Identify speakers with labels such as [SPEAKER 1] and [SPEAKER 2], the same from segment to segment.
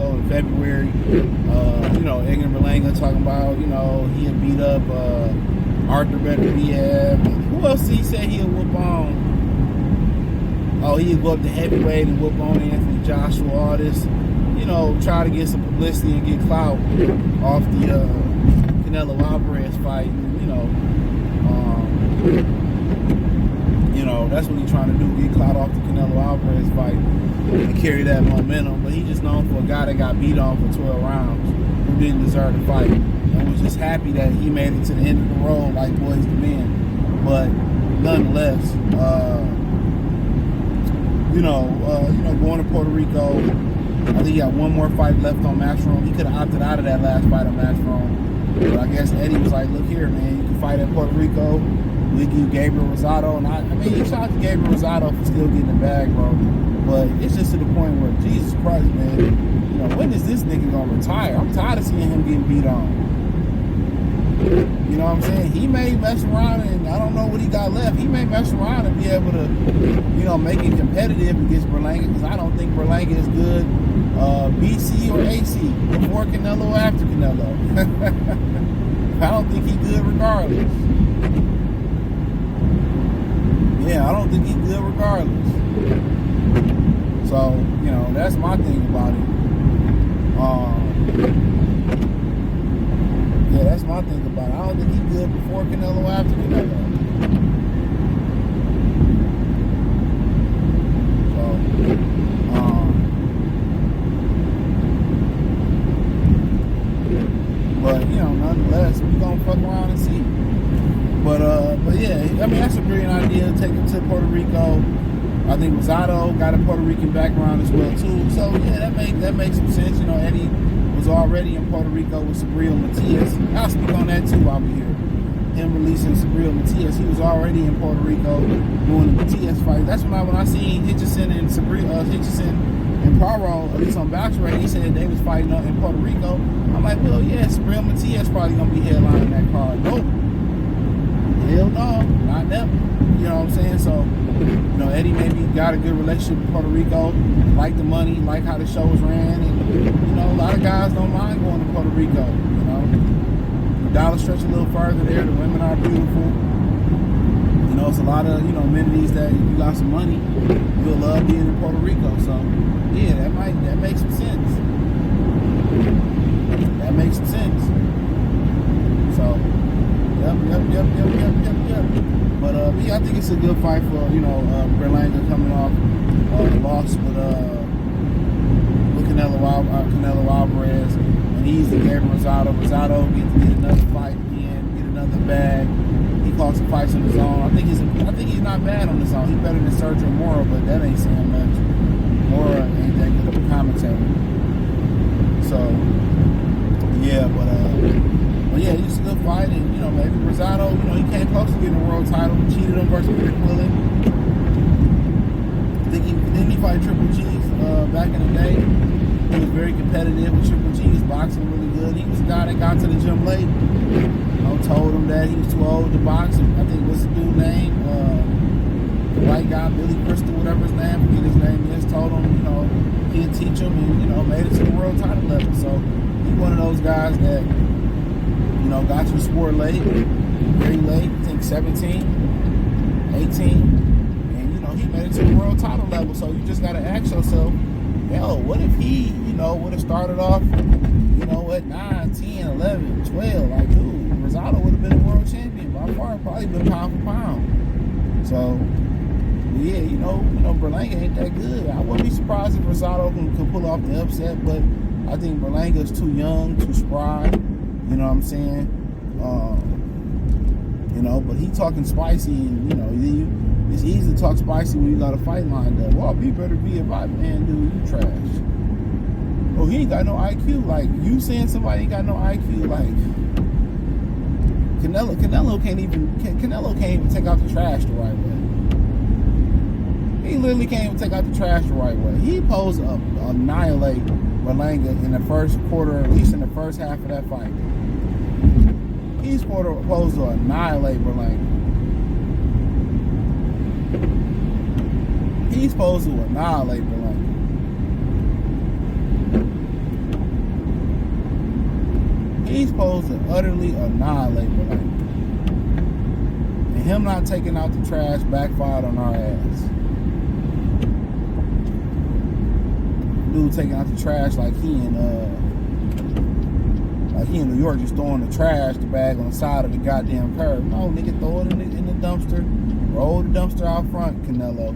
[SPEAKER 1] Rico in February. Edgar and Belanga talking about, he had beat up Arthur Better. Who else did he say he'll whoop on? Oh, he'd go up to heavyweight and whoop on Anthony Joshua, all this. Try to get some publicity and get clout off the Canelo Alvarez fight. That's what he's trying to do, get clout off the Canelo Alvarez fight and carry that momentum. But he's just known for a guy that got beat on for 12 rounds who didn't deserve the fight. And was just happy that he made it to the end of the road like boys to men. But nonetheless, going to Puerto Rico, I think he got one more fight left on Matchroom. He could have opted out of that last fight on Matchroom. But I guess Eddie was like, look here, man, you can fight at Puerto Rico. We give you Gabriel Rasado. And I mean, shout out to Gabriel Rasado for still getting the bag, bro. But it's just to the point where, Jesus Christ, man, when is this nigga going to retire? I'm tired of seeing him getting beat on. You know what I'm saying? He may mess around, and I don't know what he got left. He may mess around and be able to, make it competitive against Berlanga, because I don't think Berlanga is good BC or AC, before Canelo or after Canelo. I don't think he's good regardless. Yeah, I don't think he's good regardless. So, that's my thing about it. Yeah, that's my thing about it. I don't think he's good before Canelo or after Canelo. So, but nonetheless, we gonna fuck around and see. But yeah, I mean, that's a brilliant idea. Take him to Puerto Rico. I think Rasado got a Puerto Rican background as well too. So yeah, that makes some sense. Eddie was already in Puerto Rico with Subriel and Matias. I'll speak on that too while we're here. Him releasing Subriel and Matias. He was already in Puerto Rico doing the Matias fight. That's when I seen Hitchison and Hitchison and Puerto, at least on Bachelor, he said they was fighting up in Puerto Rico. I'm like, well, yeah, Subriel and Matias probably gonna be headlining that card. Nope. Hell no, not them. You know what I'm saying? So, Eddie maybe got a good relationship with Puerto Rico, like the money, like how the shows ran, and a lot of guys don't mind going to Puerto Rico. The dollar stretch a little further there. The women are beautiful. It's a lot of amenities that if you got some money, you'll love being in Puerto Rico. So, yeah, that makes some sense. That makes some sense. So. Yep. But yeah, I think it's a good fight for Berlanga coming off the loss with Canelo Alvarez, and he's the Gabriel Rasado. Rasado get another fight again, get another bag. He caught some fights on his own. I think he's not bad on his own. He's better than Sergio Mora, but that ain't saying much. Mora ain't that good of a commentator. So yeah, but yeah, it's a good fight, and maybe Rasado, he came close to getting a world title, cheated him versus Rick Willen. I think didn't he fight Triple G's back in the day? He was very competitive with Triple G's, boxing really good. He was a guy that got to the gym late. Told him that he was too old to box. I think what's the dude's name? The white guy, Billy Crystal, whatever his name, forget his name is. Told him, he'd teach him, and made it to the world title level. So he's one of those guys that. Got your sport late, very late, I think 17, 18, and, he made it to the world title level, so you just got to ask yourself, what if he, would have started off, at 9, 10, 11, 12, like, dude, Rasado would have been a world champion, by far, probably been pound for pound. So, yeah, Berlanga ain't that good. I wouldn't be surprised if Rasado can pull off the upset, but I think Berlanga's too young, too spry. You know what I'm saying? But he talking spicy, and it's easy to talk spicy when you got a fight lined up. Well, you better be a fight, man, dude. You trash. Oh, he ain't got no IQ. Like, you saying somebody ain't got no IQ, like Canelo can't even take out the trash the right way. He literally can't even take out the trash the right way. He posed to annihilate Belanga in the first quarter, at least in the first half of that fight. He's supposed to annihilate Berlanga. He's supposed to annihilate Berlanga. supposed to utterly annihilate Belanga. And him not taking out the trash backfired on our ass. Dude taking out the trash like he in New York, just throwing the trash, the bag on the side of the goddamn curb. No, nigga, throw it in the dumpster. Roll the dumpster out front, Canelo.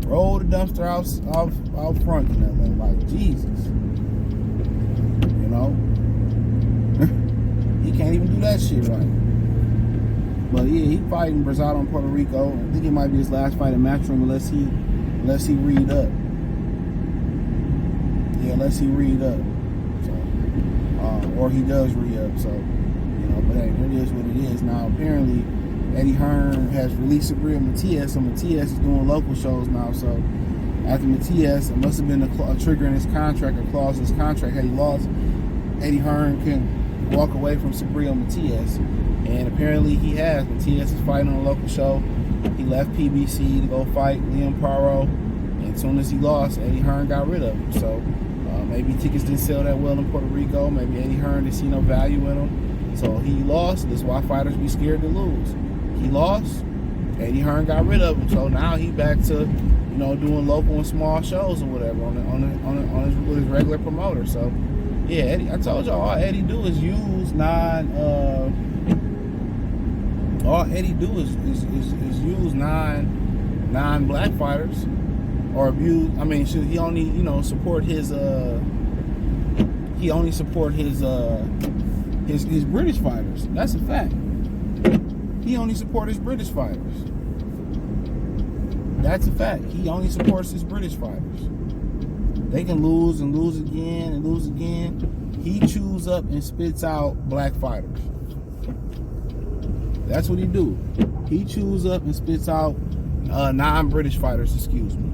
[SPEAKER 1] Roll the dumpster out front, Canelo. Like, Jesus. You know? He can't even do that shit right. But yeah, he fighting Rasado in Puerto Rico. I think it might be his last fight in Matchroom unless he read up. Yeah, unless he read up. So, or he does re-up, so, you know, but hey, it is what it is. Now, apparently, Eddie Hearn has released Subriel Matias, so Matias is doing local shows now, so after Matias, it must have been a trigger in his contract, a clause in his contract. Had he lost, Eddie Hearn can walk away from Subriel Matias, and apparently he has. Matias is fighting on a local show. He left PBC to go fight Liam Paro, and as soon as he lost, Eddie Hearn got rid of him, so maybe tickets didn't sell that well in Puerto Rico. Maybe Eddie Hearn didn't see no value in him. So he lost. That's why fighters be scared to lose. He lost. Eddie Hearn got rid of him. So now he back to, you know, doing local and small shows or whatever with his regular promoter. So yeah, Eddie, I told y'all all Eddie do is use non-black fighters. Or abuse. I mean, he only, you know, support his his British fighters. That's a fact. He only supports his British fighters. That's a fact. He only supports his British fighters. They can lose and lose again and lose again. He chews up and spits out black fighters. That's what he do. He chews up and spits out non-British fighters, excuse me.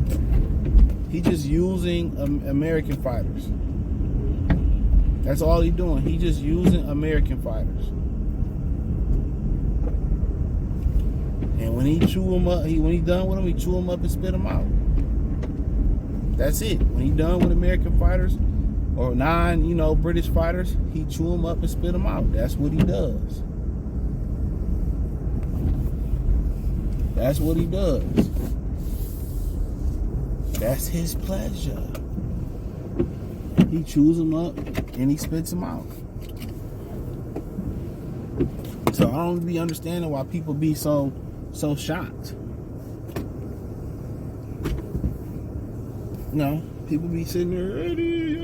[SPEAKER 1] He just using American fighters. That's all he doing. He just using American fighters. And when he chew them up, when he done with them, he chew them up and spit them out. That's it. When he done with American fighters or British fighters, he chew them up and spit them out. That's what he does. That's what he does. That's his pleasure. He chews them up and he spits them out. So I don't be understanding why people be so shocked. You know, people be sitting there, Eddie.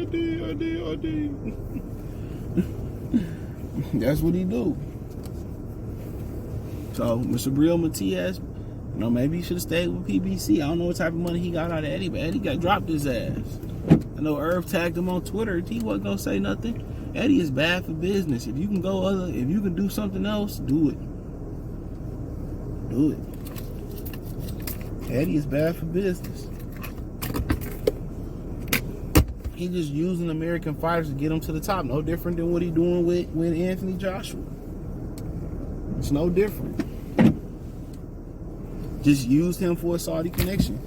[SPEAKER 1] That's what he do. So, Mr. Subriel Matias, you know, maybe he should have stayed with PBC. I don't know what type of money he got out of Eddie, but Eddie got dropped his ass. I know Irv tagged him on Twitter. He wasn't gonna say nothing. Eddie is bad for business. If you can do something else, do it. Do it. Eddie is bad for business. He just using American fighters to get him to the top. No different than what he doing with Anthony Joshua. It's no different. Just use him for a Saudi connection.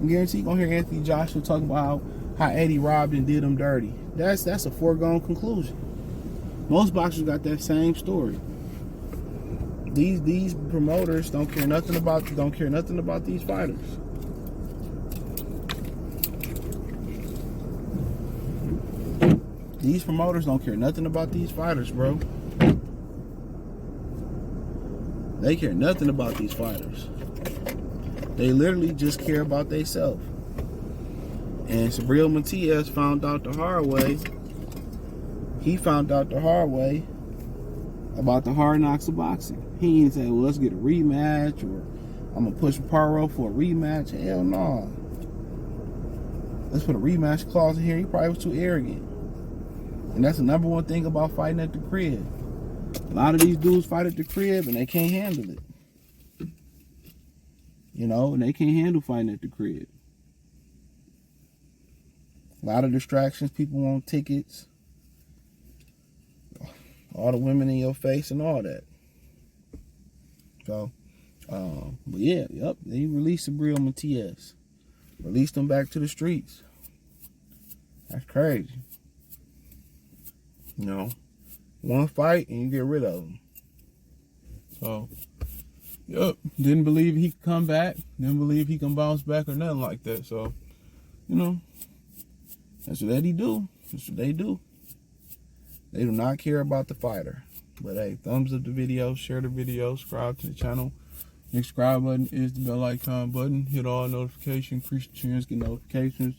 [SPEAKER 1] I guarantee you're gonna hear Anthony Joshua talk about how Eddie robbed and did him dirty. That's a foregone conclusion. Most boxers got that same story. These promoters don't care nothing about these fighters. These promoters don't care nothing about these fighters, bro. They care nothing about these fighters. They literally just care about themselves. And Subriel Matias found out the hard way. He found out the hard way about the hard knocks of boxing. He didn't say, well, let's get a rematch, or I'm going to push Puerto for a rematch. Hell no. Let's put a rematch clause in here. He probably was too arrogant. And that's the number one thing about fighting at the crib. A lot of these dudes fight at the crib and they can't handle it. You know, and they can't handle fighting at the crib. A lot of distractions. People want tickets. All the women in your face and all that. So, but yeah, yep. They released Subriel Matias. Released him back to the streets. That's crazy. You know, one fight and you get rid of them.
[SPEAKER 2] So, yep. Didn't believe he could come back. Didn't believe he can bounce back or nothing like that. So, you know, that's what Eddie do. That's what they do. They do not care about the fighter. But hey, thumbs up the video, share the video, subscribe to the channel. The subscribe button is the bell icon button. Hit all notifications, increase the chance, get notifications.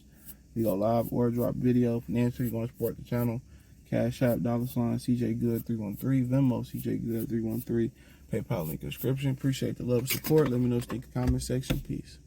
[SPEAKER 2] We go live or drop video. Financially, you're going to support the channel. Cash App, $ CJ Good 313, Venmo CJ Good 313, PayPal link in the description. Appreciate the love and support. Let me know what you think in the comment section. Peace.